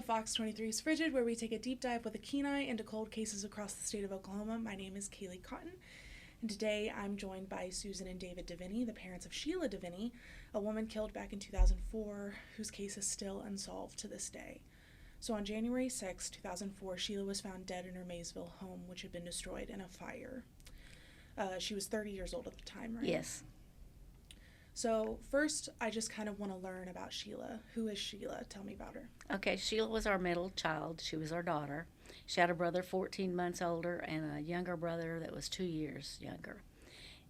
to Fox 23's FRIGID, where we take a deep dive with a keen eye into cold cases across the state of Oklahoma. My name is Kaylie Cotten, and today I'm joined by Susan and David Deviney, the parents of Sheila Deviney, a woman killed back in 2004, whose case is still unsolved to this day. So on January 6, 2004, Sheila was found dead in her Maysville home, which had been destroyed in a fire. She was 30 years old at the time, right? Yes. So first, I just kind of want to learn about Sheila. Who is Sheila? Tell me about her. Okay, Sheila was our middle child. She was our daughter. She had a brother 14 months older and a younger brother that was 2 years younger.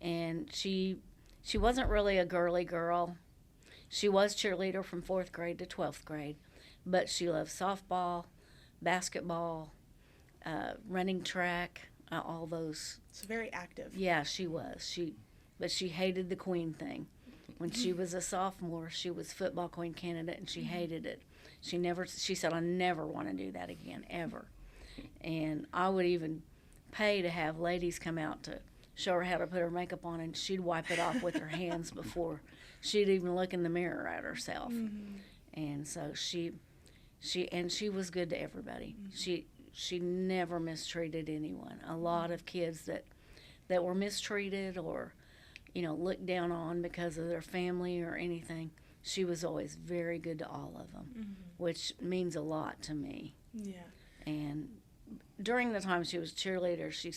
And she wasn't really a girly girl. She was cheerleader from 4th grade to 12th grade, but she loved softball, basketball, running track, all those. So very active. Yeah, she was. But she hated the queen thing. When she was a sophomore, she was football queen candidate, and she hated it. She said, I never want to do that again, ever. And I would even pay to have ladies come out to show her how to put her makeup on, and she'd wipe it off with her hands before she'd even look in the mirror at herself. Mm-hmm. And so she was good to everybody. Mm-hmm. She never mistreated anyone. A lot of kids that were mistreated or looked down on because of their family or anything, she was always very good to all of them, mm-hmm. which means a lot to me. Yeah. And during the time she was cheerleader, she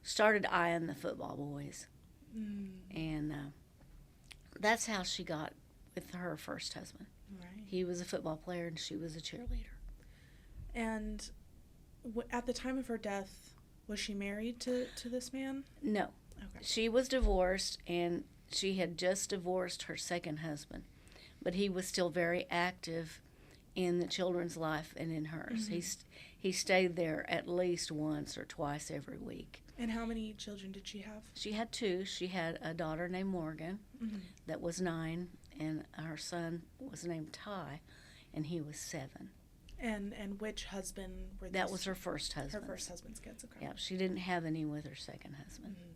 started eyeing the football boys. Mm. And that's how she got with her first husband. Right. He was a football player and she was a cheerleader. And at the time of her death, was she married to this man? No. Okay. She was divorced, and she had just divorced her second husband, but he was still very active in the children's life and in hers. Mm-hmm. He stayed there at least once or twice every week. And how many children did she have? She had 2. She had a daughter named Morgan, mm-hmm. that was 9, and her son was named Ty, and he was 7. And which husband were these? That was her first husband. Her first husband's kids, okay. Yeah, she didn't have any with her second husband. Mm-hmm.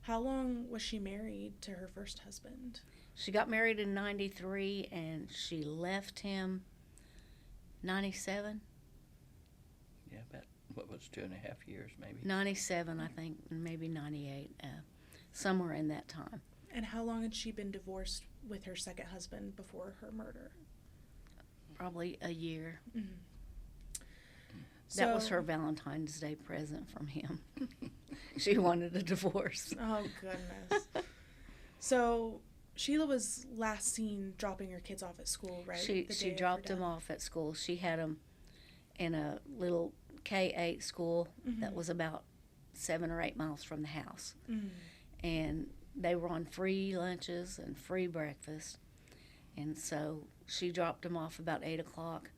How long was she married to her first husband? She got married in 93, and she left him 97. Yeah, about, what was 2.5 years, maybe? 97, I think, and maybe 98, somewhere in that time. And how long had she been divorced with her second husband before her murder? Probably a year. Mm-hmm. That was her Valentine's Day present from him. She wanted a divorce. Oh, goodness. So Sheila was last seen dropping her kids off at school, right? She dropped them off at school. She had them in a little K-8 school, mm-hmm. that was about 7 or 8 miles from the house. Mm-hmm. And they were on free lunches and free breakfast. And so she dropped them off about 8 o'clock.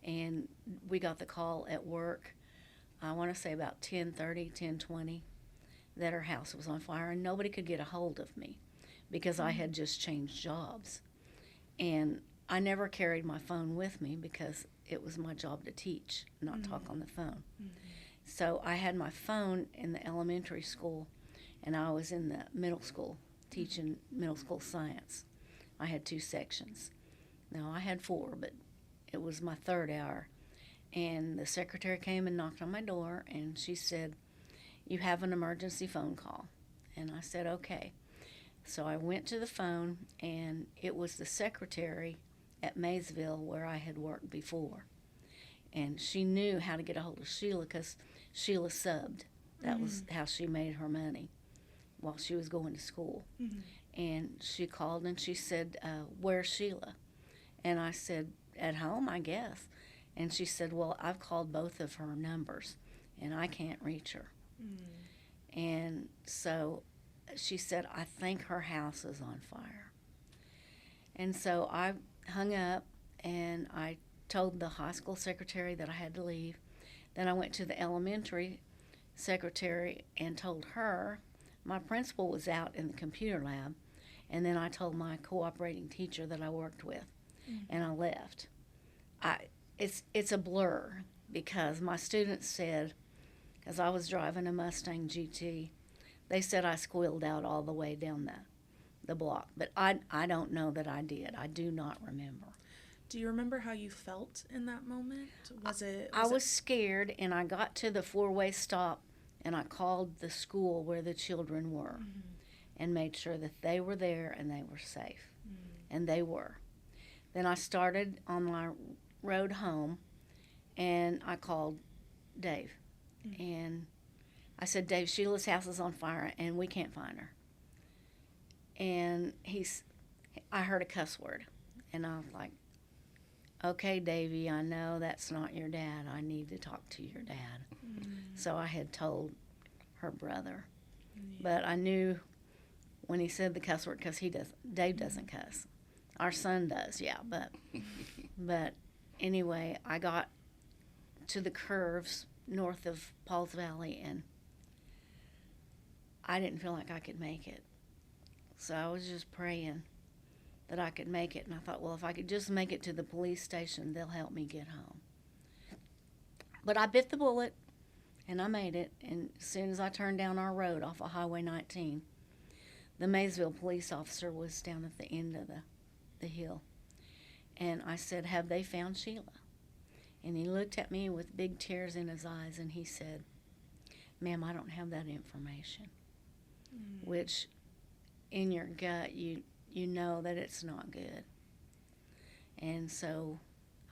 And we got the call at work, I want to say about 10:30, 10:20, that her house was on fire, and nobody could get a hold of me because I had just changed jobs. And I never carried my phone with me because it was my job to teach, not mm-hmm. talk on the phone. Mm-hmm. So I had my phone in the elementary school, and I was in the middle school teaching middle school science. I had 2 sections. Now, I had 4, but it was my 3rd hour, and the secretary came and knocked on my door, and she said, "You have an emergency phone call." And I said, okay. So I went to the phone, and it was the secretary at Maysville where I had worked before. And she knew how to get a hold of Sheila because Sheila subbed. That mm-hmm. was how she made her money while she was going to school. Mm-hmm. And she called, and she said, "Where's Sheila?" And I said, "At home, I guess." And she said, "Well, I've called both of her numbers, and I can't reach her." Mm. And so she said, "I think her house is on fire." And so I hung up, and I told the high school secretary that I had to leave. Then I went to the elementary secretary and told her. My principal was out in the computer lab, and then I told my cooperating teacher that I worked with. Mm-hmm. And I left. It's a blur because my students said, because I was driving a Mustang GT, they said I squealed out all the way down the block. But I don't know that I did. I do not remember. Do you remember how you felt in that moment? I was scared, and I got to the four-way stop, and I called the school where the children were and made sure that they were there and they were safe. And they were. Then I started on my road home, and I called Dave. And I said, Dave, Sheila's house is on fire, and we can't find her. And I heard a cuss word, and I was like, okay, Davey, I know that's not your dad. I need to talk to your dad. So I had told her brother. But I knew when he said the cuss word, because Dave doesn't cuss. Our son does, yeah. But anyway, I got to the curves north of Paul's Valley, and I didn't feel like I could make it. So I was just praying that I could make it, and I thought, well, if I could just make it to the police station, they'll help me get home. But I bit the bullet, and I made it, and as soon as I turned down our road off of Highway 19, the Maysville police officer was down at the end of the hill, and I said, have they found Sheila? And he looked at me with big tears in his eyes, and he said, ma'am, I don't have that information, which in your gut, you know that it's not good. And so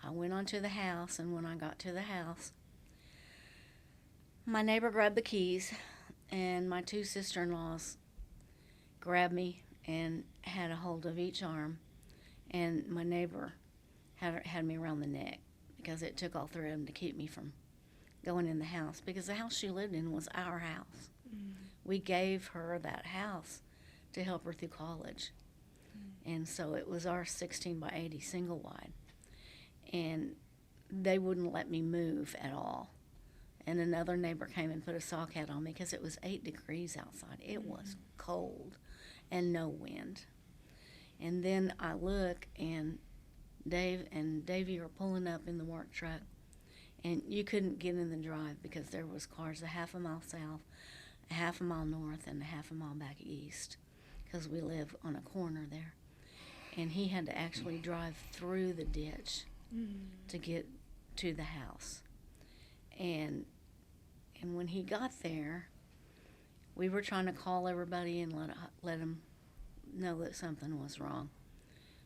I went on to the house, and when I got to the house, my neighbor grabbed the keys, and my two sister-in-laws grabbed me and had a hold of each arm, and my neighbor had me around the neck, because it took all three of them to keep me from going in the house, because the house she lived in was our house. We gave her that house to help her through college. And so it was our 16 by 80 single wide. And they wouldn't let me move at all. And another neighbor came and put a sock hat on me because it was 8 degrees outside. It was cold and no wind. And then I look, and Dave and Davey are pulling up in the work truck. And you couldn't get in the drive because there was cars a half a mile south, a half a mile north, and a half a mile back east, because we live on a corner there. And he had to actually drive through the ditch to get to the house. And when he got there, we were trying to call everybody and let them know that something was wrong.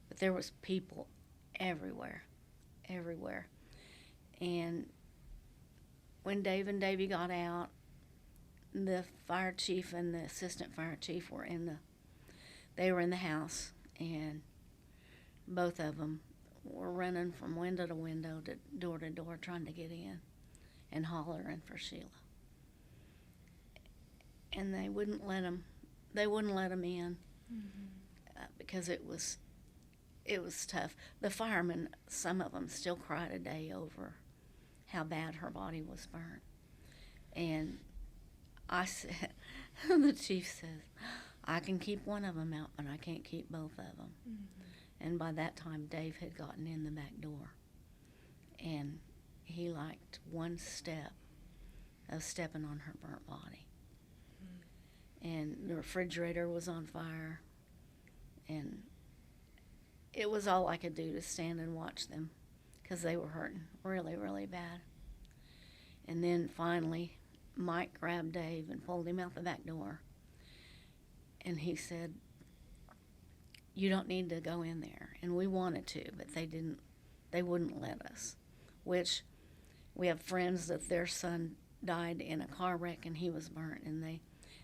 But there was people everywhere. And when Dave and Davey got out, the fire chief and the assistant fire chief were in the house, and both of them were running from window to window, to door, trying to get in and hollering for Sheila. And they wouldn't let them in because it was tough. The firemen, some of them still cry today over how bad her body was burnt. And I said, the chief says, I can keep one of them out, but I can't keep both of them. And by that time, Dave had gotten in the back door. And he liked one step of stepping on her burnt body. And the refrigerator was on fire. And it was all I could do to stand and watch them, because they were hurting really, really bad. And then finally, Mike grabbed Dave and pulled him out the back door. And he said, you don't need to go in there. And we wanted to, but they wouldn't let us. Which, we have friends that their son died in a car wreck and he was burnt. And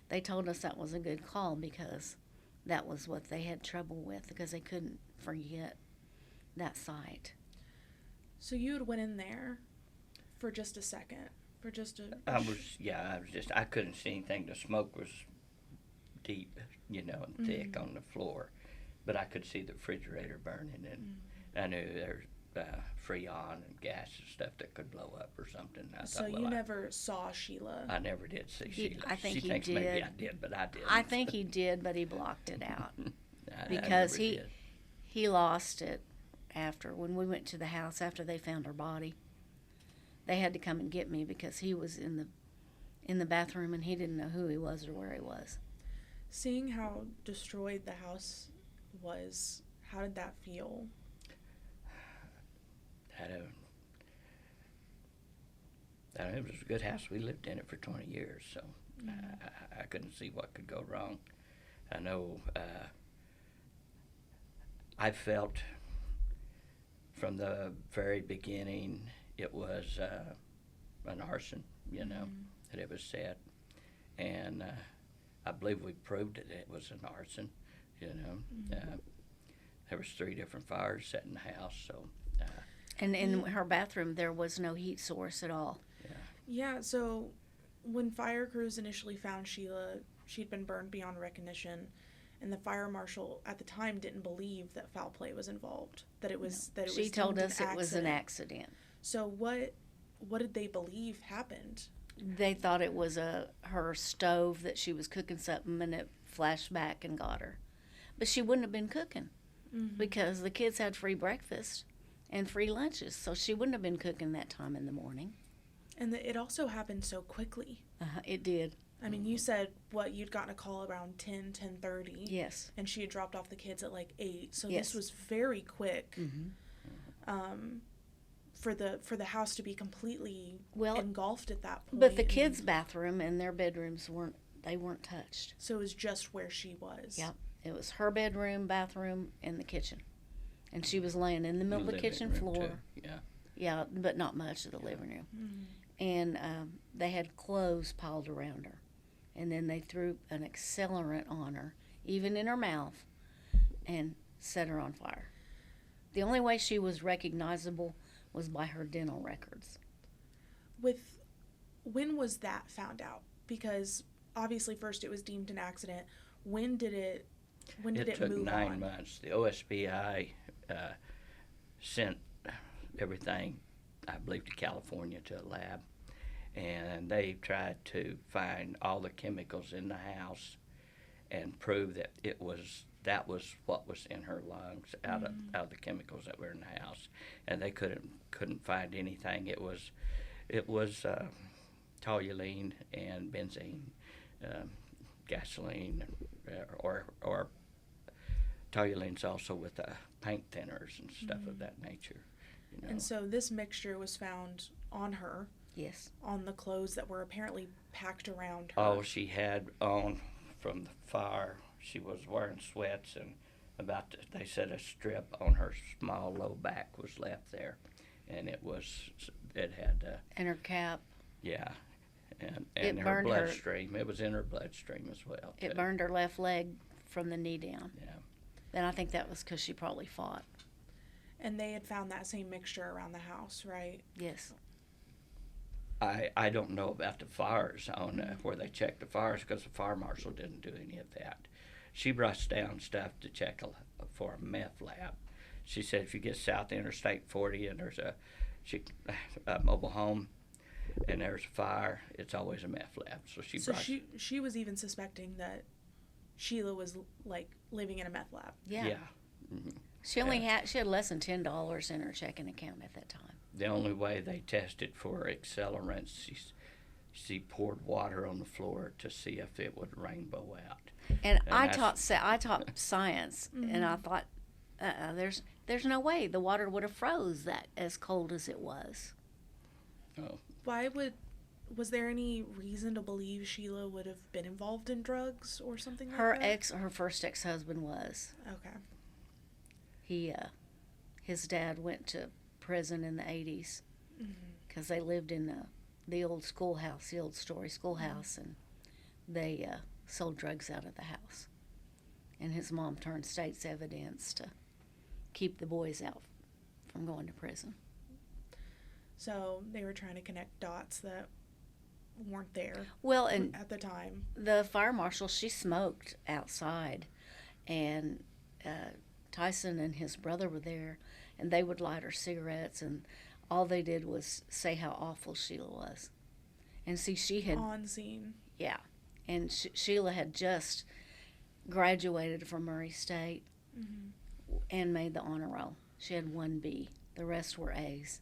they told us that was a good call, because that was what they had trouble with, because they couldn't forget that sight. So you had went in there for just a second, I couldn't see anything. The smoke was deep, and thick on the floor, but I could see the refrigerator burning, and I knew there's freon and gas and stuff that could blow up or something. So you never saw Sheila? I never did see Sheila. I think she he thinks did. Maybe I did, but I didn't. I think he did, but he blocked it out. Because he lost it when we went to the house after they found her body. They had to come and get me because he was in the bathroom and he didn't know who he was or where he was. Seeing how destroyed the house was, how did that feel? it was a good house. We lived in it for 20 years, so I couldn't see what could go wrong. I know I felt from the very beginning it was an arson, that it was set. And I believe we proved it was an arson, There was 3 different fires set in the house, so. And in her bathroom, there was no heat source at all. Yeah, so when fire crews initially found Sheila, she'd been burned beyond recognition, and the fire marshal at the time didn't believe that foul play was involved, that it was She told us it was an accident. So what did they believe happened? They thought it was her stove that she was cooking something and it flashed back and got her. But she wouldn't have been cooking because the kids had free breakfast and free lunches, so she wouldn't have been cooking that time in the morning. And it also happened so quickly. It did. I mean, you said, you'd gotten a call around 10:30. Yes. And she had dropped off the kids at like 8, so Yes. this was very quick. Mm-hmm. For the house to be completely engulfed at that point. But the kids' bathroom and their bedrooms weren't touched. So it was just where she was. Yep. It was her bedroom, bathroom, and the kitchen. And she was laying in the middle of the kitchen floor. Too. Yeah. Yeah, but not much of the living room. Mm-hmm. And they had clothes piled around her. And then they threw an accelerant on her, even in her mouth, and set her on fire. The only way she was recognizable was by her dental records. When was that found out? Because obviously first it was deemed an accident. When did it move on? It took 9 months. The OSBI sent everything, I believe, to California to a lab, and they tried to find all the chemicals in the house and prove that that was what was in her lungs out of the chemicals that were in the house, and they couldn't find anything. It was toluene and benzene, gasoline, or toluene's also with paint thinners and stuff of that nature. And so this mixture was found on her. Yes. On the clothes that were apparently packed around her. Oh, she had on from the fire. She was wearing sweats, and they said a strip on her small low back was left there, and it had. And her cap. Yeah, and her bloodstream. It was in her bloodstream as well. It burned her left leg from the knee down. Yeah. And I think that was because she probably fought. And they had found that same mixture around the house, right? Yes. I don't know about the fires on where they checked the fires, because the fire marshal didn't do any of that. She brushed down stuff to check for a meth lab. She said if you get South Interstate 40 and there's a mobile home and there's a fire, it's always a meth lab. So she was even suspecting that Sheila was like living in a meth lab. Yeah. Yeah. Mm-hmm. She had less than $10 in her checking account at that time. The only way they tested for accelerants, she poured water on the floor to see if it would rainbow out. And I taught science, and I thought, there's no way the water would have froze that as cold as it was. Oh. Was there any reason to believe Sheila would have been involved in drugs or something like that? Her first ex-husband was. Okay. His dad went to prison in the 80s because they lived in the old schoolhouse, the old story schoolhouse, and they sold drugs out of the house. And his mom turned state's evidence to keep the boys out from going to prison. So they were trying to connect dots that weren't there at the time. The fire marshal, she smoked outside, and Tyson and his brother were there, and they would light her cigarettes, and all they did was say how awful Sheila was. And see, she had... On scene. Yeah. And Sheila had just graduated from Murray State and made the honor roll. She had 1 B. The rest were A's.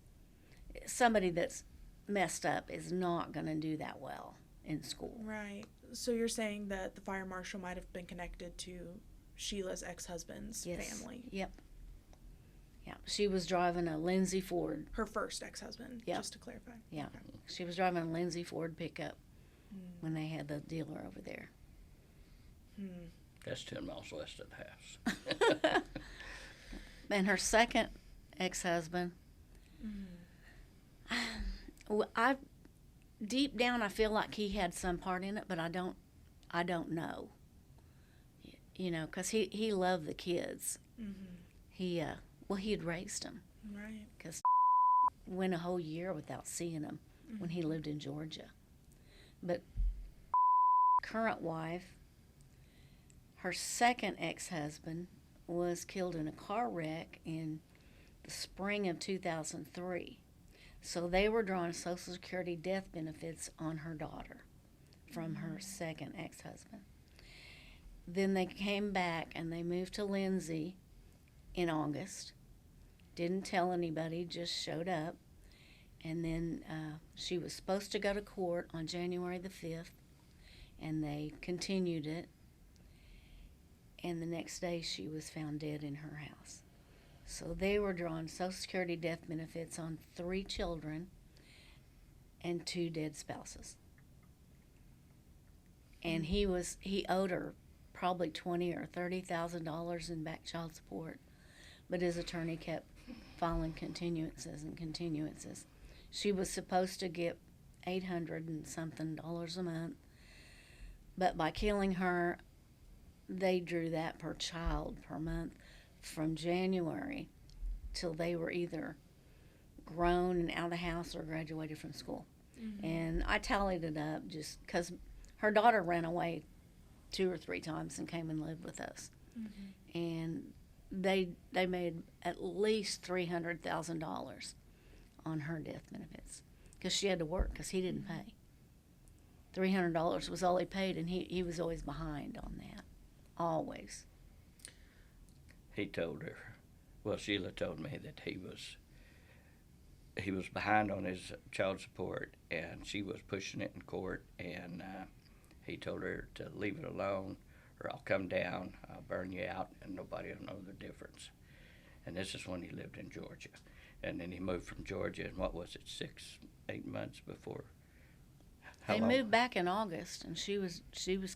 Somebody that's messed up is not going to do that well in school. Right. So you're saying that the fire marshal might have been connected to Sheila's ex-husband's family. Yep. Yeah, she was driving a Lindsay Ford. Her first ex-husband, Yep. just to clarify. Yeah, Okay. she was driving a Lindsay Ford pickup when they had the dealer over there. That's 10 miles west of the house. And her second ex-husband, I deep down I feel like he had some part in it, but I don't know. You know, because he loved the kids. He had raised them. Right. Because went a whole year without seeing them when he lived in Georgia. But current wife, her second ex-husband was killed in a car wreck in the spring of 2003. So they were drawing Social Security death benefits on her daughter from her second ex-husband. Then they came back and they moved to Lindsay in August. Didn't tell anybody, just showed up. And then she was supposed to go to court on January the 5th, and they continued it. And the next day she was found dead in her house. So they were drawing Social Security death benefits on 3 children and 2 dead spouses. And he owed her probably $20,000 or $30,000 in back child support, but his attorney kept filing continuances and continuances. She was supposed to get $800 and something a month, but by killing her, they drew that per child per month from January till they were either grown and out of the house or graduated from school. And I tallied it up just because her daughter ran away 2 or 3 times and came and lived with us. And they made at least $300,000 on her death benefits because she had to work because he didn't pay. $300 was all he paid, and he was always behind on that. Always. He told her, well, Sheila told me that he was behind on his child support, and she was pushing it in court, and he told her to leave it alone, or I'll come down, I'll burn you out, and nobody will know the difference. And this is when he lived in Georgia. And then he moved from Georgia, and what was it, 6-8 months before? They moved back in August, and she was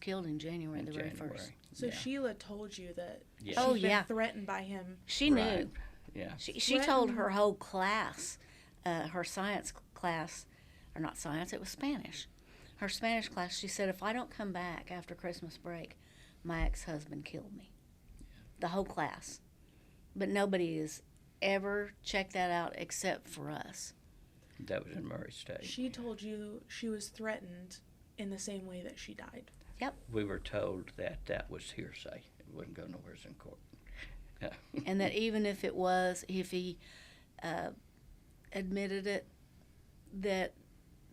killed in January, the very January. first. So Yeah. Sheila told you that Yes. Oh, she'd been yeah. threatened by him. She knew. Right. Yeah. She told her whole class, her science class, or not science, it was Spanish. Her Spanish class, she said, if I don't come back after Christmas break, my ex-husband killed me. The whole class. But nobody has ever checked that out except for us. That was in Murray State. She told you she was threatened in the same way that she died. Yep. We were told that that was hearsay. It wouldn't go nowhere in court. Yeah. And that even if he admitted it, that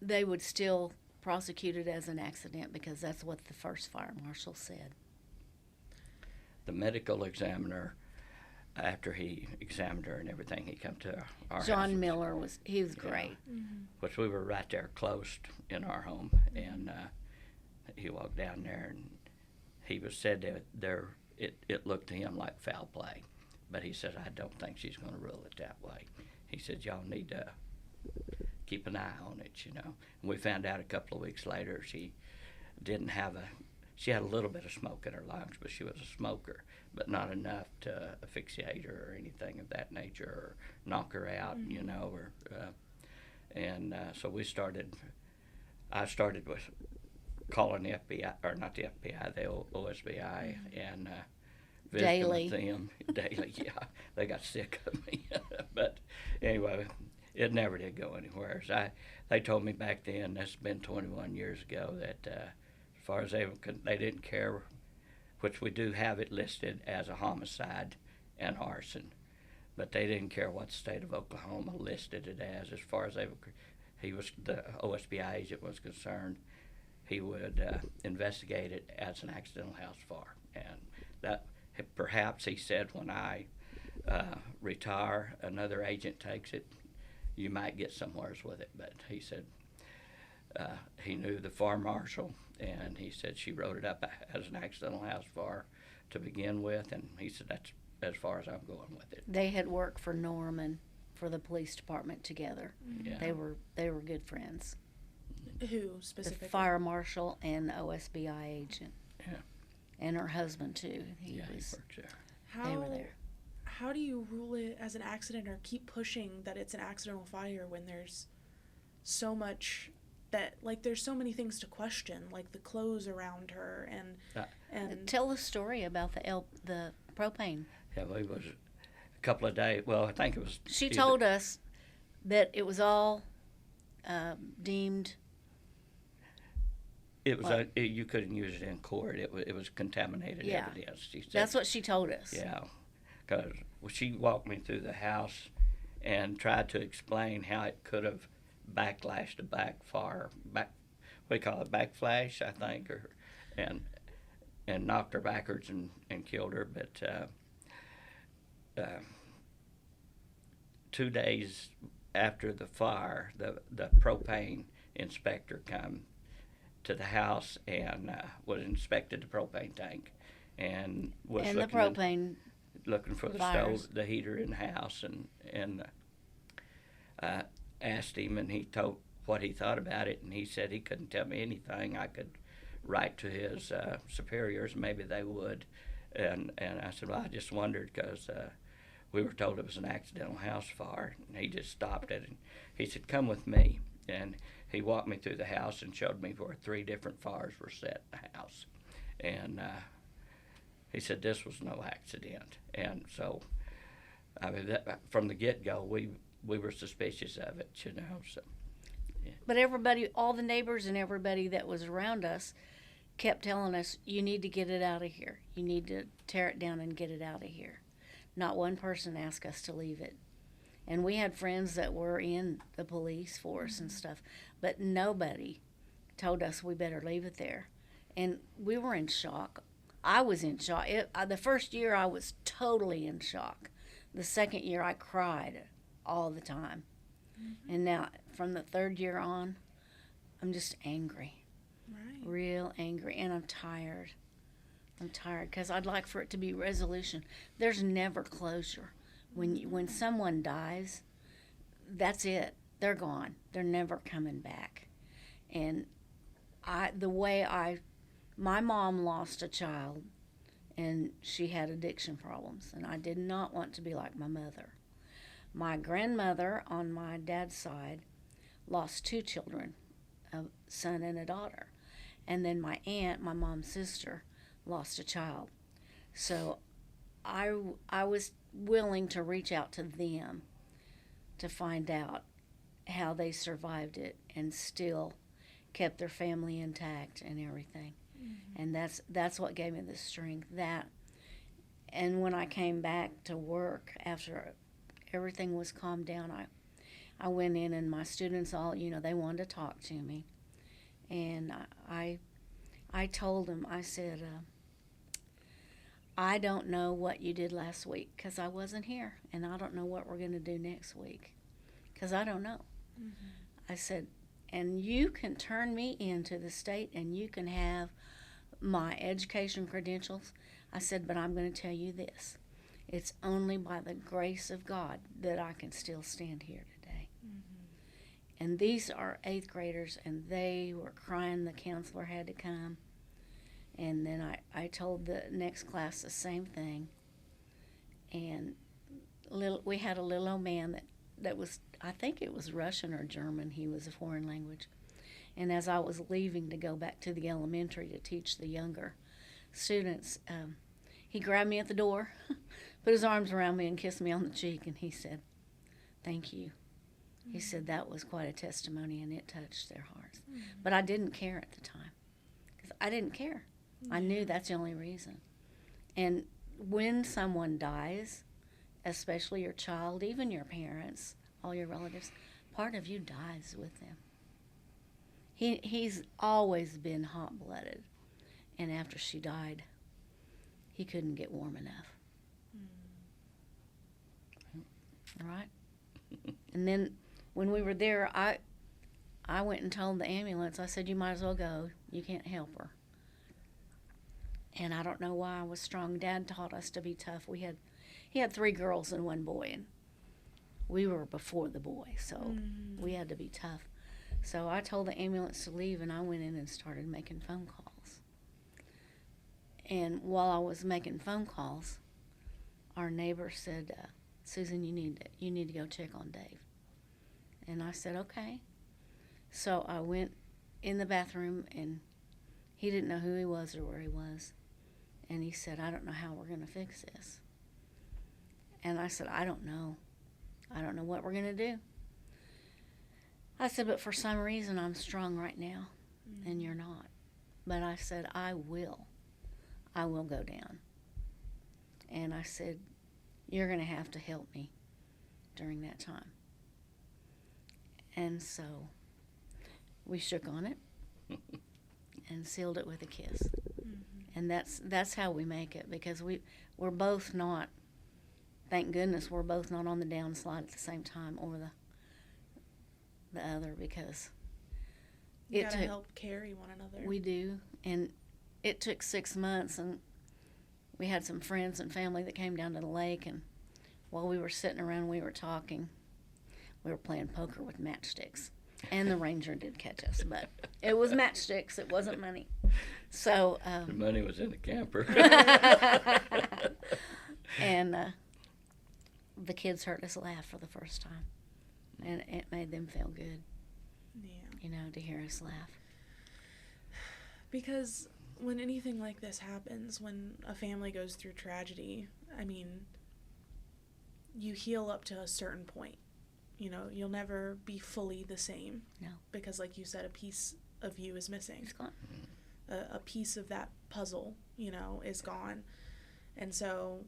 they would still prosecute it as an accident because that's what the first fire marshal said. The medical examiner, after he examined her and everything, he come to our house. John Miller was great. Which we were right there close in our home, and he walked down there, and he said that it looked to him like foul play, but he said, I don't think she's going to rule it that way. He said, y'all need to keep an eye on it, you know. And we found out a couple of weeks later she had a little bit of smoke in her lungs, but she was a smoker, but not enough to asphyxiate her or anything of that nature, or knock her out, you know. So I started with calling the FBI, or not the FBI, the OSBI, and visiting Daily. with them daily. Yeah, they got sick of me. But anyway, it never did go anywhere. So they told me back then, that's been 21 years ago, that as far as they didn't care, which we do have it listed as a homicide and arson, but they didn't care what the state of Oklahoma listed it as far as the OSBI agent was concerned. He would investigate it as an accidental house fire, and that perhaps he said when I retire, another agent takes it, you might get somewheres with it. But he said he knew the fire marshal, and he said she wrote it up as an accidental house fire to begin with, and he said that's as far as I'm going with it. They had worked for Norman for the police department together. Yeah. They were good friends. Who specifically? The fire marshal and OSBI agent. Yeah. And her husband too. He works there. They were there. How do you rule it as an accident or keep pushing that it's an accidental fire when there's so much that, like, there's so many things to question, like the clothes around her and Tell the story about the propane. Yeah, well, it was a couple of days. Well, I think it was. She told us that it was all deemed. It was you couldn't use it in court. It was contaminated evidence. She said, that's what she told us. Yeah, because she walked me through the house and tried to explain how it could have backlashed a backfire, what do you call it, backflash, I think, and knocked her backwards and killed her. But 2 days after the fire, the propane inspector come to the house and was inspected the propane tank and was looking for the fires. stove, the heater in the house, and asked him, and he told what he thought about it, and he said he couldn't tell me anything. I could write to his superiors, maybe they would, and I said, well, I just wondered because we were told it was an accidental house fire, and he just stopped it, and he said, come with me, and he walked me through the house and showed me where 3 different fires were set in the house, and he said this was no accident. And so, I mean, from the get-go, we were suspicious of it, you know. So, yeah. But everybody, all the neighbors and everybody that was around us kept telling us, you need to get it out of here. You need to tear it down and get it out of here. Not one person asked us to leave it. And we had friends that were in the police force and stuff, but nobody told us we better leave it there. And we were in shock. I was in shock. The first year I was totally in shock. The second year I cried all the time. Mm-hmm. And now from the third year on, I'm just angry. Right. Real angry. And I'm tired. I'm tired because I'd like for it to be resolution. There's never closure. When someone dies, that's it. They're gone. They're never coming back. And my mom lost a child, and she had addiction problems, and I did not want to be like my mother. My grandmother on my dad's side lost 2 children, a son and a daughter. And then my aunt, my mom's sister, lost a child. So I was willing to reach out to them to find out how they survived it and still kept their family intact and everything. Mm-hmm. And that's what gave me the strength. And when I came back to work after everything was calmed down, I went in, and my students all, they wanted to talk to me. And I told them, I said, I don't know what you did last week because I wasn't here, and I don't know what we're going to do next week because I don't know. Mm-hmm. I said, and you can turn me into the state and you can have my education credentials. I said, but I'm going to tell you this. It's only by the grace of God that I can still stand here today. Mm-hmm. And these are 8th graders, and they were crying the counselor had to come. And then I told the next class the same thing. And we had a little old man that was, I think it was Russian or German. He was a foreign language. And as I was leaving to go back to the elementary to teach the younger students, he grabbed me at the door, put his arms around me and kissed me on the cheek, and he said, thank you. Mm-hmm. He said that was quite a testimony, and it touched their hearts. Mm-hmm. But I didn't care at the time, because I didn't care. Mm-hmm. I knew that's the only reason. And when someone dies, especially your child, even your parents, all your relatives, part of you dies with them. He's always been hot-blooded, and after she died, he couldn't get warm enough. Mm. Right? And then when we were there, I went and told the ambulance, I said, you might as well go. You can't help her. And I don't know why I was strong. Dad taught us to be tough. We had he had 3 girls and 1 boy, and we were before the boy, so we had to be tough. So I told the ambulance to leave, and I went in and started making phone calls. And while I was making phone calls, our neighbor said, Susan, you need to go check on Dave. And I said, okay. So I went in the bathroom, and he didn't know who he was or where he was. And he said, I don't know how we're going to fix this. And I said, I don't know. I don't know what we're going to do. I said, but for some reason I'm strong right now, and you're not. But I said, I will go down. And I said, you're going to have to help me during that time. And so we shook on it and sealed it with a kiss. And that's how we make it, because we're both not, thank goodness, we're both not on the downslide at the same time, or the other, because you gotta help carry one another. We do, and it took 6 months, and we had some friends and family that came down to the lake, and while we were sitting around, we were talking. We were playing poker with matchsticks, and the ranger did catch us, but it was matchsticks. It wasn't money. So the money was in the camper. And the kids heard us laugh for the first time, and it made them feel good. Yeah, to hear us laugh. Because when anything like this happens, when a family goes through tragedy, I mean, you heal up to a certain point. You'll never be fully the same. No. Because, like you said, a piece of you is missing. It's gone. A piece of that puzzle, is gone. And so,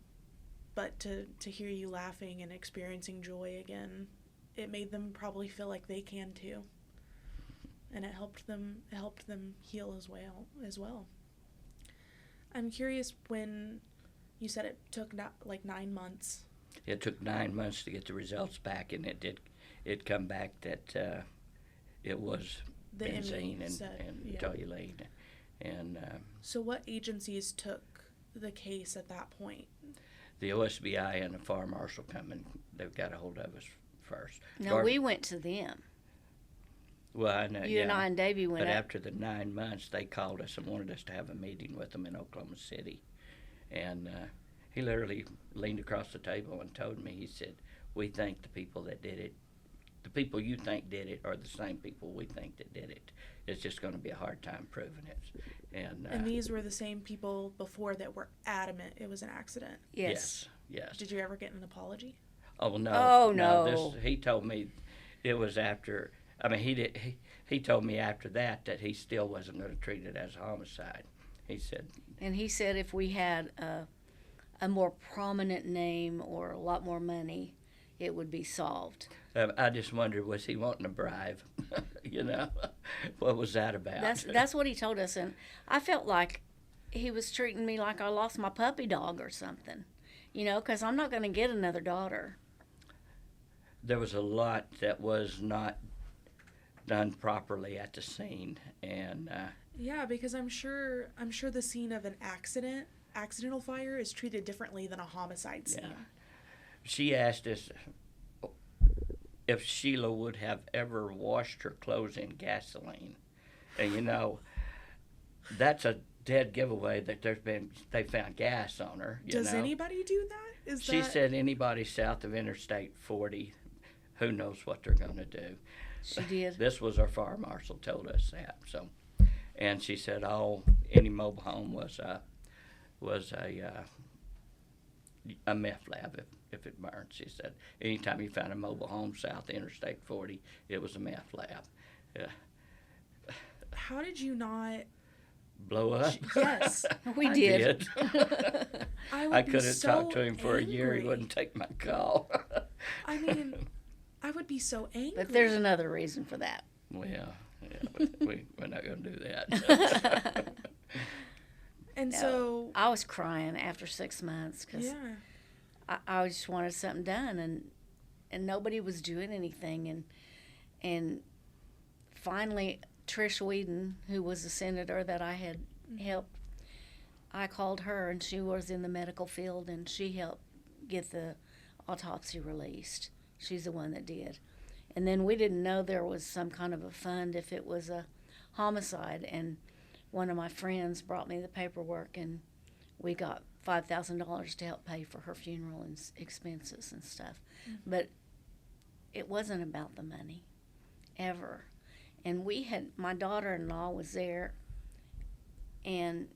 but to hear you laughing and experiencing joy again, it made them probably feel like they can too. And it helped them heal as well. I'm curious, when you said it took 9 months. It took 9 months to get the results back, and it come back that it was the benzene and toluene. And so what agencies took the case at that point? The OSBI and the fire marshal come, and they've got a hold of us first. No, we went to them. Well, I know. And I and Davey went. But after the 9 months, they called us and wanted us to have a meeting with them in Oklahoma City, and he literally leaned across the table and told me, he said, we think the people that did it, the people you think did it, are the same people we think that did it. It's just going to be a hard time proving it. And these were the same people before that were adamant it was an accident? Yes. Did you ever get an apology? Oh, no. Oh, no. He told me it was after, he told me after that he still wasn't going to treat it as a homicide. He said. And he said if we had a more prominent name or a lot more money, it would be solved. I just wondered, was he wanting a bribe? What was that about? That's what he told us, and I felt like he was treating me like I lost my puppy dog or something, because I'm not going to get another daughter. There was a lot that was not done properly at the scene, and yeah, because I'm sure the scene of an accidental fire is treated differently than a homicide scene. Yeah. She asked us if Sheila would have ever washed her clothes in gasoline. And that's a dead giveaway that they found gas on her. Does anybody do that? She said anybody south of Interstate 40, who knows what they're going to do. She did. This was our fire marshal told us that. So, and she said, any mobile home was a meth lab if it burned. She said anytime you found a mobile home south of Interstate 40, it was a meth lab. How did you not blow up? Yes, we did. I couldn't talk to him for a year. He wouldn't take my call. I mean, I would be so angry. But there's another reason for that. Well, but we're not going to do that. And so I was crying after 6 months because I just wanted something done, and nobody was doing anything, and finally Trish Whedon, who was a senator that I had helped, I called her, and she was in the medical field, and she helped get the autopsy released. She's the one that did. And then we didn't know there was some kind of a fund if it was a homicide. And one of my friends brought me the paperwork, and we got $5,000 to help pay for her funeral and expenses and stuff. But it wasn't about the money, ever. And my daughter-in-law was there, and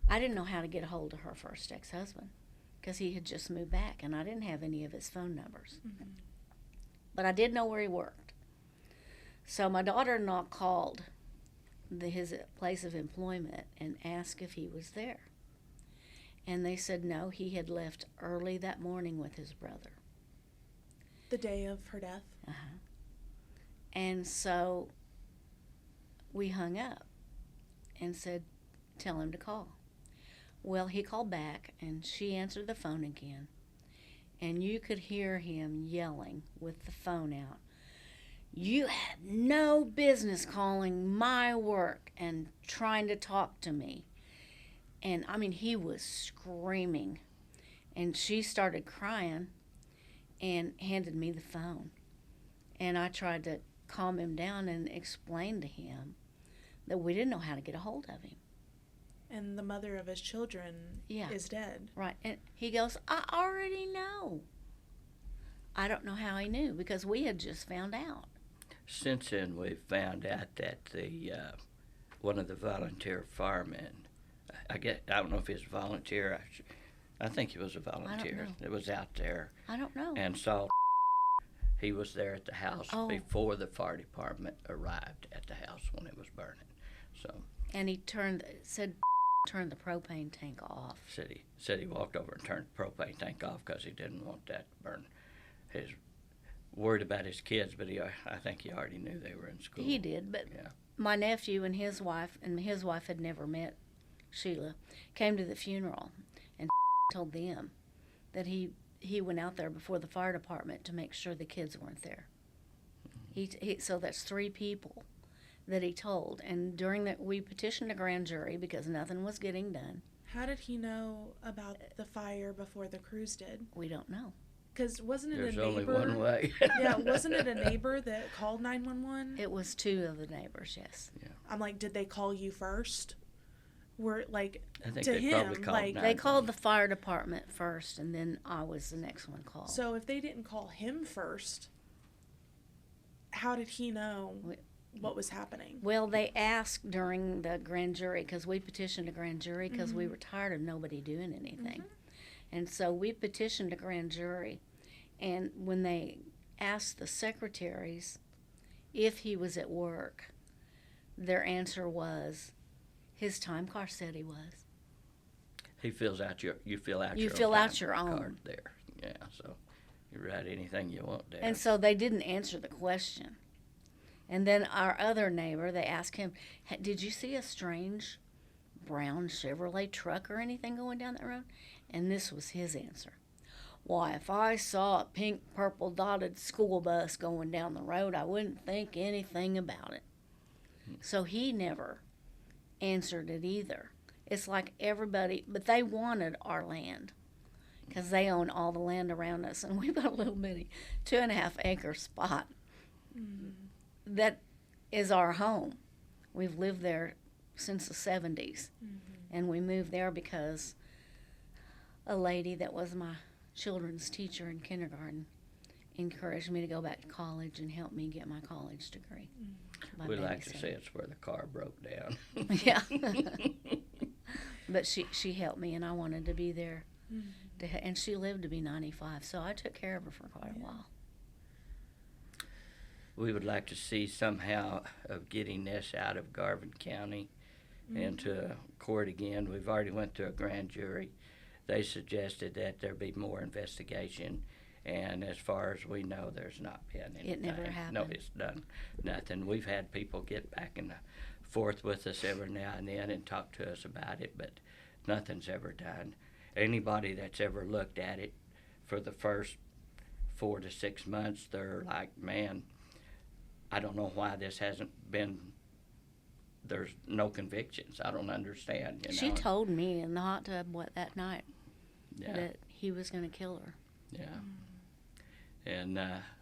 I didn't know how to get a hold of her first ex-husband because he had just moved back, and I didn't have any of his phone numbers. But I did know where he worked. So my daughter-in-law called his place of employment and asked if he was there. And they said no, he had left early that morning with his brother. The day of her death? And so we hung up and said, tell him to call. Well, he called back, and she answered the phone again. And you could hear him yelling with the phone out, "You had no business calling my work and trying to talk to me." And, I mean, he was screaming. And she started crying and handed me the phone. And I tried to calm him down and explain to him that we didn't know how to get a hold of him. And the mother of his children is dead. Right. And he goes, I already know. I don't know how he knew because we had just found out. Since then, we've found out that the one of the volunteer firemen, I don't know if he's a volunteer. I think he was a volunteer. That was out there. I don't know. And saw he was there at the house before the fire department arrived at the house when it was burning. So. And he said turn the propane tank off. Said he walked over and turned the propane tank off because he didn't want that to burn. He's worried about his kids, but I think he already knew they were in school. He did, but my nephew and his wife had never met Sheila, came to the funeral and told them that he went out there before the fire department to make sure the kids weren't there. So that's 3 people that he told. And during that, we petitioned a grand jury because nothing was getting done. How did he know about the fire before the crews did? We don't know. Because wasn't it There's a neighbor? only one way. Wasn't it a neighbor that called 911? It was 2 of the neighbors, yes. Yeah. I'm like, did they call you first? I think to him, probably called they called the fire department first, and then I was the next one called. So if they didn't call him first, how did he know what was happening? Well, they asked during the grand jury, because we petitioned a grand jury because we were tired of nobody doing anything. And so we petitioned a grand jury, and when they asked the secretaries if he was at work, their answer was, his time card said he was. You fill out your own card there. Yeah, so you write anything you want there. And so they didn't answer the question. And then our other neighbor, they asked him, did you see a strange brown Chevrolet truck or anything going down that road? And this was his answer. Why, if I saw a pink, purple dotted school bus going down the road, I wouldn't think anything about it. So he never answered it either. It's like everybody, but they wanted our land because they own all the land around us, and we've got a little bitty 2.5 acre spot that is our home. We've lived there since the 70s, and we moved there because a lady that was my children's teacher in kindergarten encouraged me to go back to college and help me get my college degree. We like to say it's where the car broke down. Yeah. But she helped me, and I wanted to be there. And she lived to be 95, so I took care of her for quite a while. We would like to see somehow of getting this out of Garvin County into court again. We've already went to a grand jury. They suggested that there be more investigation, and as far as we know, there's not been anything. It never happened. No, it's done nothing. We've had people get back and forth with us every now and then and talk to us about it, but nothing's ever done. Anybody that's ever looked at it for the first 4 to 6 months, they're like, man, I don't know why this hasn't been, there's no convictions. I don't understand. She told me in the hot tub that night that he was going to kill her. Yeah. And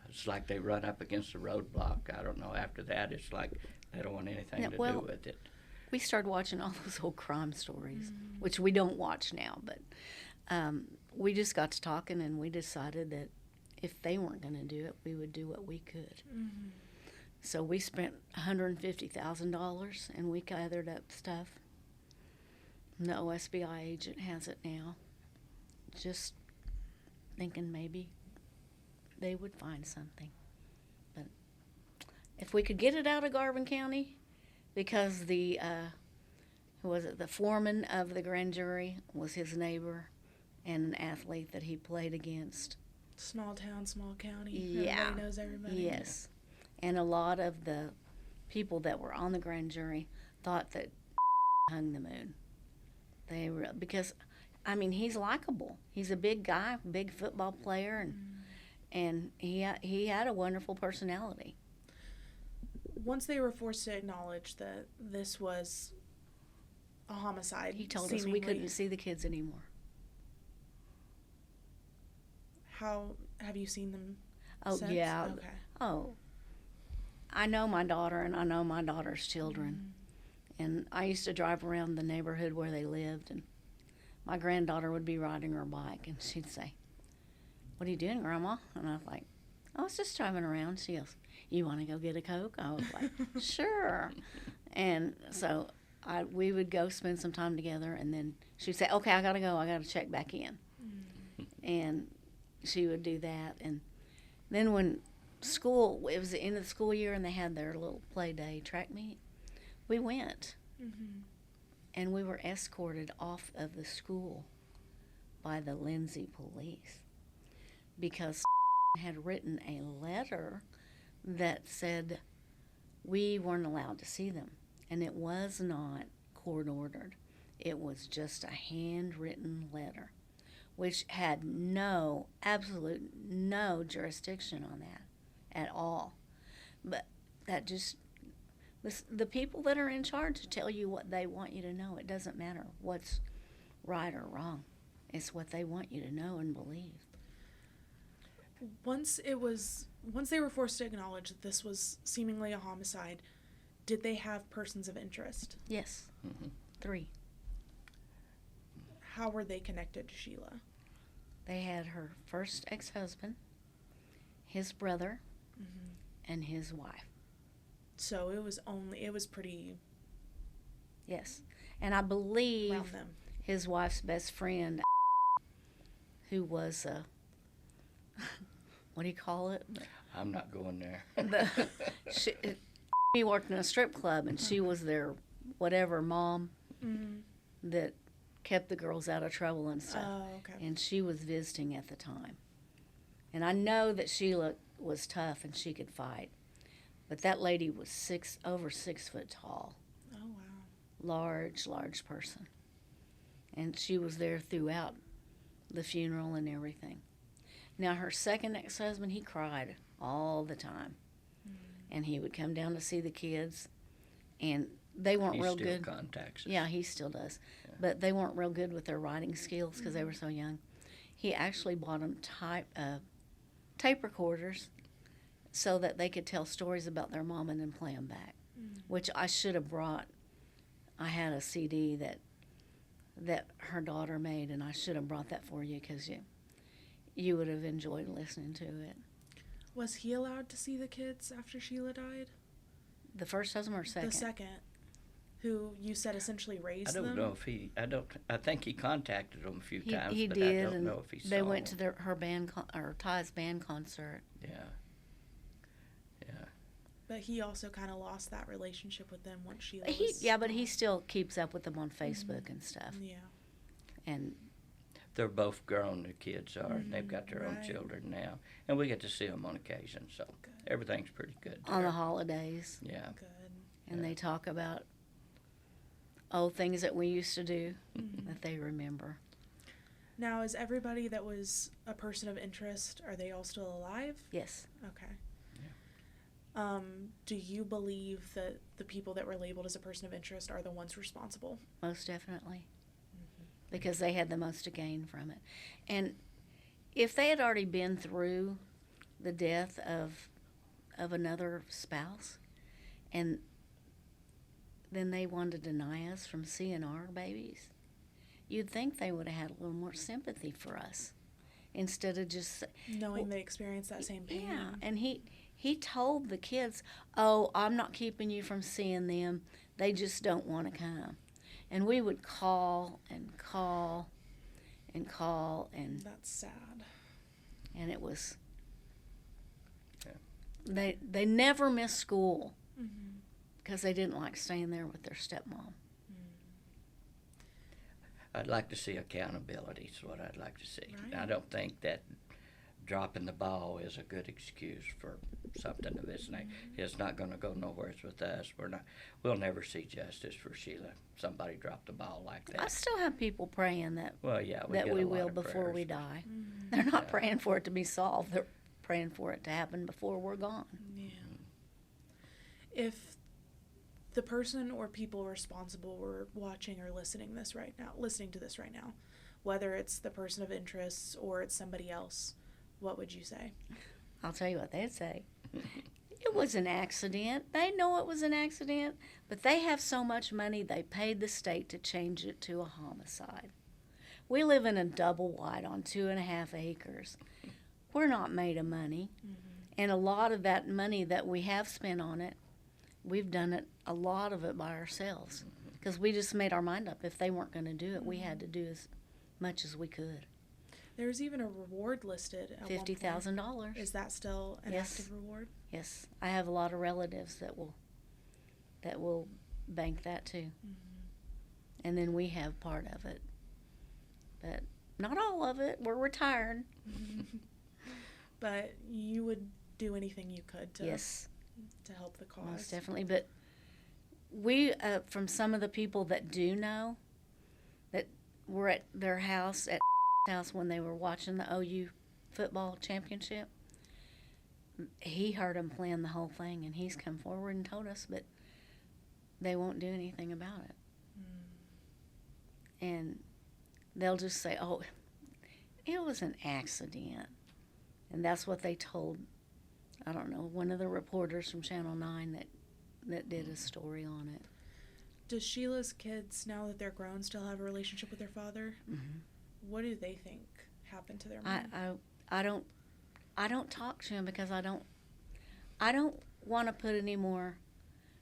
it's like they run up against a roadblock. I don't know. After that, it's like they don't want anything to do with it. We started watching all those old crime stories, which we don't watch now, but we just got to talking, and we decided that if they weren't going to do it, we would do what we could. So we spent $150,000, and we gathered up stuff. And the OSBI agent has it now, just thinking maybe they would find something. But if we could get it out of Garvin County, because the the foreman of the grand jury was his neighbor and an athlete that he played against. Small town, small county. Yeah. Everybody knows everybody. Yes. And a lot of the people that were on the grand jury thought that hung the moon. Because, I mean, he's likable. He's a big guy, big football player, and he had a wonderful personality. Once they were forced to acknowledge that this was a homicide, He told us we couldn't see the kids anymore. How have you seen them? Oh, since? yeah. Okay. Oh, I know my daughter, and I know my daughter's children. And I used to drive around the neighborhood where they lived, and my granddaughter would be riding her bike, and she'd say, "What are you doing, Grandma?" And I was like, "I was just driving around." She goes, "You want to go get a Coke?" I was like, "Sure." And so we would go spend some time together, and then she'd say, "Okay, I got to go. I got to check back in." And she would do that. And then when it was the end of the school year, and they had their little play day track meet, we went. And we were escorted off of the school by the Lindsay police because had written a letter that said we weren't allowed to see them. And it was not court ordered. It was just a handwritten letter, which had absolute no jurisdiction on that at all. But that just, the people that are in charge tell you what they want you to know. It doesn't matter what's right or wrong. It's what they want you to know and believe. Once they were forced to acknowledge that this was seemingly a homicide, did they have persons of interest? Yes. 3. How were they connected to Sheila? They had her first ex-husband, his brother, and his wife. So it was pretty... Yes. And I believe around them. His wife's best friend, who was what do you call it? I'm not going there. He worked in a strip club, and she was their whatever mom that kept the girls out of trouble and stuff. Oh, okay. And she was visiting at the time. And I know that Sheila was tough and she could fight, but that lady was over 6 foot tall. Oh, wow. Large person. And she was there throughout the funeral and everything. Now, her second ex-husband, he cried all the time. And he would come down to see the kids, and they weren't real good. He still contacts us. Yeah, he still does. Yeah. But they weren't real good with their writing skills because they were so young. He actually bought them tape recorders so that they could tell stories about their mom and then play them back, which I should have brought. I had a CD that her daughter made, and I should have brought that for you because you would have enjoyed listening to it. Was he allowed to see the kids after Sheila died? The first husband or second? The second, who you said essentially raised them? I don't know if he. I think he contacted them a few times, he but did, I don't know if he saw they went them. to her band or Ty's band concert. Yeah. But he also kind of lost that relationship with them once Sheila was... Yeah, but he still keeps up with them on Facebook and stuff. Yeah. And they're both grown, the kids are. And they've got their own children now. And we get to see them on occasion, so everything's pretty good there. On the holidays. Yeah. Good. And they talk about old things that we used to do that they remember. Now, is everybody that was a person of interest, are they all still alive? Yes. Okay. Yeah. Do you believe that the people that were labeled as a person of interest are the ones responsible? Most definitely. because they had the most to gain from it. And if they had already been through the death of another spouse, and then they wanted to deny us from seeing our babies, you'd think they would have had a little more sympathy for us instead of just knowing they experienced that same pain. Yeah, and he told the kids, "Oh, I'm not keeping you from seeing them. They just don't want to come." And we would call and call and call, and that's sad. And it was they never missed school because they didn't like staying there with their stepmom. I'd like to see accountability is what I'd like to see. Right. I don't think that dropping the ball is a good excuse for something of this nature. It's not going to go nowhere with us. We'll never see justice for Sheila. Somebody dropped the ball like that. I still have people praying that we will before we die. They're not praying for it to be solved. They're praying for it to happen before we're gone. Yeah. If the person or people responsible were watching or listening to this right now, whether it's the person of interest or it's somebody else, what would you say? I'll tell you what they'd say. It was an accident. They know it was an accident, but they have so much money they paid the state to change it to a homicide. We live in a double wide on 2.5 acres. We're not made of money, and a lot of that money that we have spent on it, we've done it, a lot of it by ourselves, because we just made our mind up. If they weren't going to do it, we had to do as much as we could. There's even a reward listed at $50,000. Is that still an active reward? Yes, I have a lot of relatives that will bank that too, and then we have part of it, but not all of it. We're retired. But you would do anything you could to help the cause. Most definitely. But we, from some of the people that do know, that were at their house when they were watching the OU football championship, he heard them playing the whole thing, and he's come forward and told us, but they won't do anything about it. And they'll just say, "Oh, it was an accident." And that's what they told, I don't know, one of the reporters from Channel 9 that did a story on it. Does Sheila's kids, now that they're grown, still have a relationship with their father? What do they think happened to their mom? I don't talk to them because I don't want to put any more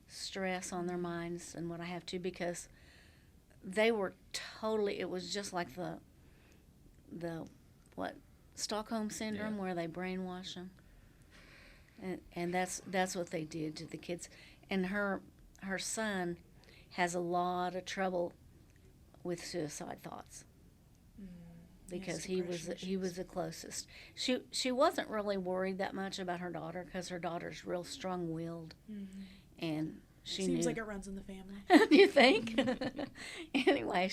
stress on their minds than what I have to, because they were totally, it was just like the Stockholm syndrome, where they brainwash them, and that's what they did to the kids. And her son has a lot of trouble with suicide thoughts because he was the closest. She wasn't really worried that much about her daughter because her daughter's real strong-willed, and she seems knew. like it runs in the family. Do you think? Anyway,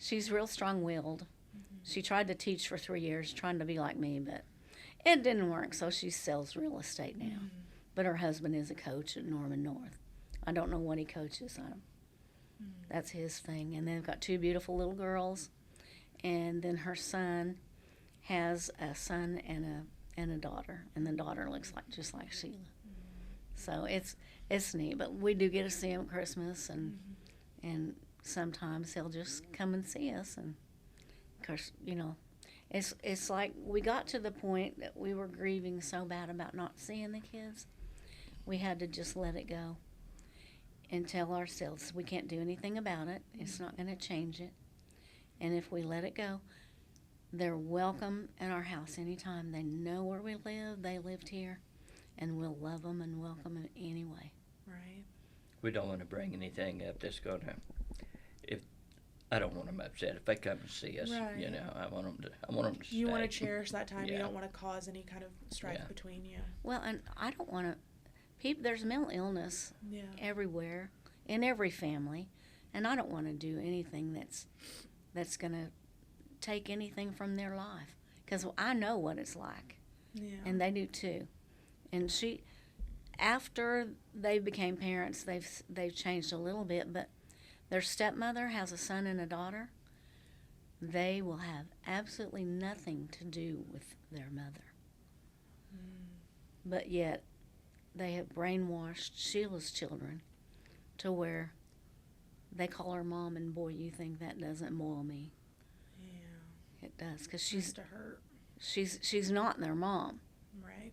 she's real strong-willed. She tried to teach for 3 years, trying to be like me, but it didn't work, so she sells real estate now. But her husband is a coach at Norman North. I don't know what he coaches on. That's his thing. And they've got 2 beautiful little girls, and then her son has a son and a daughter, and the daughter looks just like Sheila. So it's neat, but we do get to see him at Christmas, and sometimes he'll just come and see us, and of course, it's like we got to the point that we were grieving so bad about not seeing the kids, we had to just let it go and tell ourselves we can't do anything about it. It's not going to change it. And if we let it go, they're welcome in our house anytime. They know where we live. They lived here, and we'll love them and welcome them anyway. Right. We don't want to bring anything up that's going to, I don't want them upset. If they come and see us, right. I want them to stay. You want to cherish that time. Yeah. You don't want to cause any kind of strife between you. Well, and I don't want to, there's mental illness everywhere, in every family, and I don't want to do anything that's going to take anything from their life, because I know what it's like, and they do too. And after they became parents, they've changed a little bit, but their stepmother has a son and a daughter, they will have absolutely nothing to do with their mother. But yet, they have brainwashed Sheila's children to where they call her mom, and boy, you think that doesn't boil me. Yeah. It does, because she's not their mom. Right.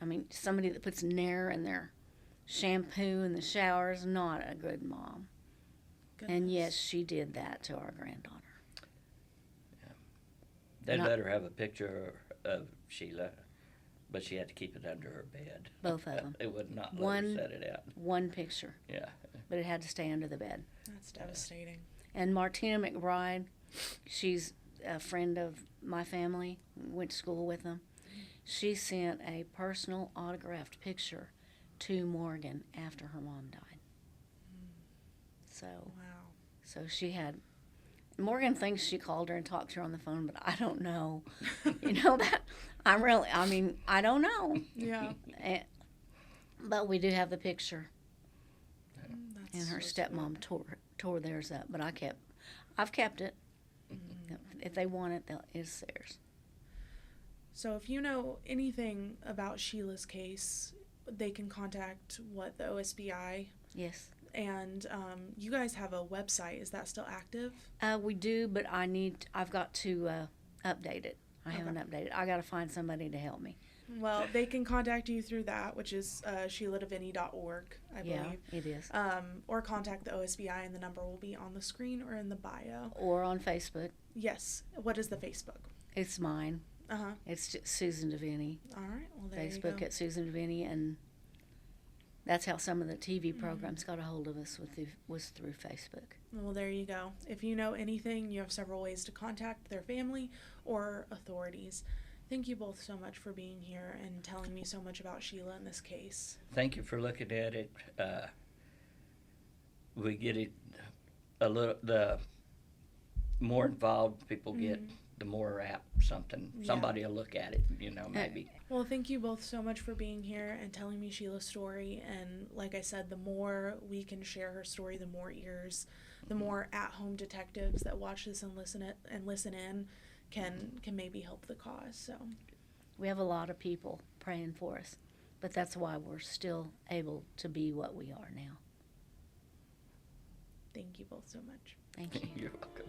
I mean, somebody that puts Nair in their shampoo in the shower is not a good mom. Goodness. And yes, she did that to our granddaughter. They Not- let her have a picture of Sheila, but she had to keep it under her bed. Both of them. It would not let One- her set it out. One picture, Yeah. but it had to stay under the bed. That's devastating. And Martina McBride, she's a friend of my family, went to school with them. She sent a personal autographed picture to Morgan after her mom died. So, Wow. so she had, Morgan thinks she called her and talked to her on the phone, but I don't know. You know, that, I don't know. Yeah. But we do have the picture. That's And her so stepmom tore theirs up, but I've kept it. If they want it, it's theirs. So if you know anything about Sheila's case, they can contact the OSBI, Yes. and you guys have a website. Is that still active? We do, but I've got to update it. I haven't updated. I got to find somebody to help me. Well, they can contact you through that, which is SheilaDeviney.org, I believe. Yeah, it is. Or contact the OSBI, and the number will be on the screen or in the bio. Or on Facebook. Yes. What is the Facebook? It's mine. Uh-huh. It's just Susan Deviney. All right. Well, there Facebook you go. at Susan Deviney, and that's how some of the TV programs got a hold of us was through Facebook. Well, there you go. If you know anything, you have several ways to contact their family or authorities. Thank you both so much for being here and telling me so much about Sheila in this case. Thank you for looking at it. We get it the more involved people get, the more apt somebody will look at it, maybe. Well, thank you both so much for being here and telling me Sheila's story. And like I said, the more we can share her story, the more ears, the more at-home detectives that watch this and listen in can maybe help the cause. So We have a lot of people praying for us, but that's why we're still able to be what we are now. thank you both so much. Thank you. You're welcome.